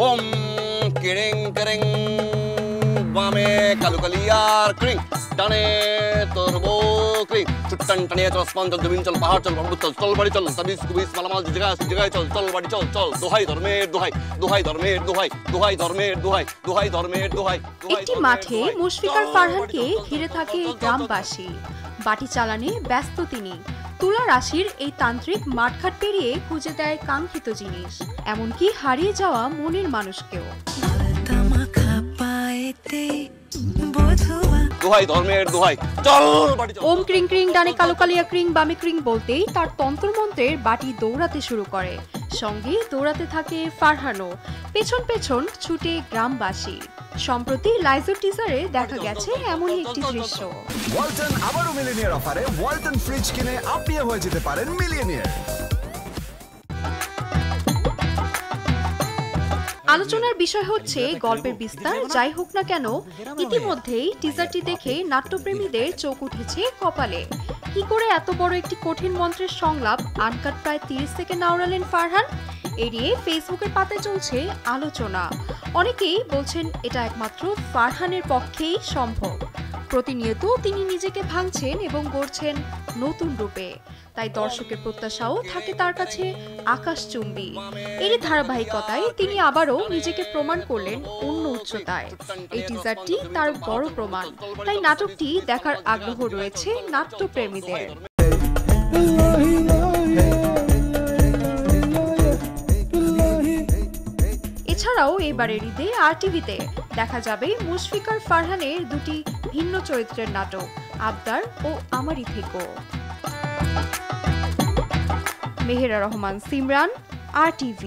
ওম কিরিং কিরিং বামে কালুকালিয়ার ক্রিং ডানে তোরবো ক্রিং চুট্টান টানে চল আসমান চল জমিন চল পাহাড় চল পর্বত চল চল বাড়ি চল তাবিজ কুবিজ মালামাল জায়গায় চল চল বাড়ি চল চল দোহাই ধর্মের দোহাই দোহাই ধর্মের দোহাই দোহাই ধর্মের দোহাই দোহাই ধর্মের দোহাই। একটি মাঠে মুশফিকার ফারহানকে ঘিরে থাকে গ্রামবাসী। বাটি চালানে ব্যস্ত তিনি। তুলা রাশির এই তান্ত্রিক মাঠঘাট পেরিয়ে খুঁজে দেয় কাঙ্ক্ষিত জিনিস, এমনকি হারিয়ে যাওয়া মনের মানুষকেও। দোহাই ধর্মের দোহাই চল বাড়ি চল। ওম ক্রিং ক্রিং ডানে কালুকালিয়া ক্রিং বামে ক্রিং বলতেই তার তন্ত্রমন্ত্রের বাটি দৌড়াতে শুরু করে। সঙ্গে দৌড়াতে থাকে ফারহানও। পেছন পেছন ছুটে গ্রামবাসী। সম্প্রতি লাইজর টিজারে দেখা গেছে এমনই একটি দৃশ্য। ওয়ালটন আবারও মিলিয়নিয়ার অফারে ওয়ালটন ফ্রিজ কিনে আপনিও হয়ে যেতে পারেন মিলিয়নিয়ার। আলোচনার বিষয় হচ্ছে গল্পের বিস্তার যাই হোক না কেন, ইতিমধ্যেই টিজারটি দেখে নাট্যপ্রেমীদের চোখ উঠেছে কপালে। কি করে এত বড় একটি কঠিন মন্ত্রের সংলাপ আনকাট প্রায় 30 সেকেন্ড আওড়ালেন ফারহান? এড়িয়ে ফেসবুকের পাতায় চলছে আলোচনা। অনেকেই বলছেন এটা একমাত্র ফারহানের পক্ষেই সম্ভব। প্রতিনিয়ত তিনি নিজেকে ভাঙছেন এবং গড়ছেন নতুন রূপে, তাই দর্শকের প্রত্যাশাও থাকে তার কাছে আকাশচুম্বী। এর ধারাবাহিকতায় তিনি আবারও নিজেকে প্রমাণ করলেন অন্য উচ্চতায়। এই টিজারটি তার বড় প্রমাণ, তাই নাটকটি দেখার আগ্রহ রয়েছে নাট্যপ্রেমীদের। এছাড়াও এবারের ঈদে RTVতে দেখা যাবে মুশফিকার ফারহানের দুটি ভিন্ন চরিত্রের নাটক আবদার ও আমারই থেকো। মেহেরা রহমান, সিমরান, RTV।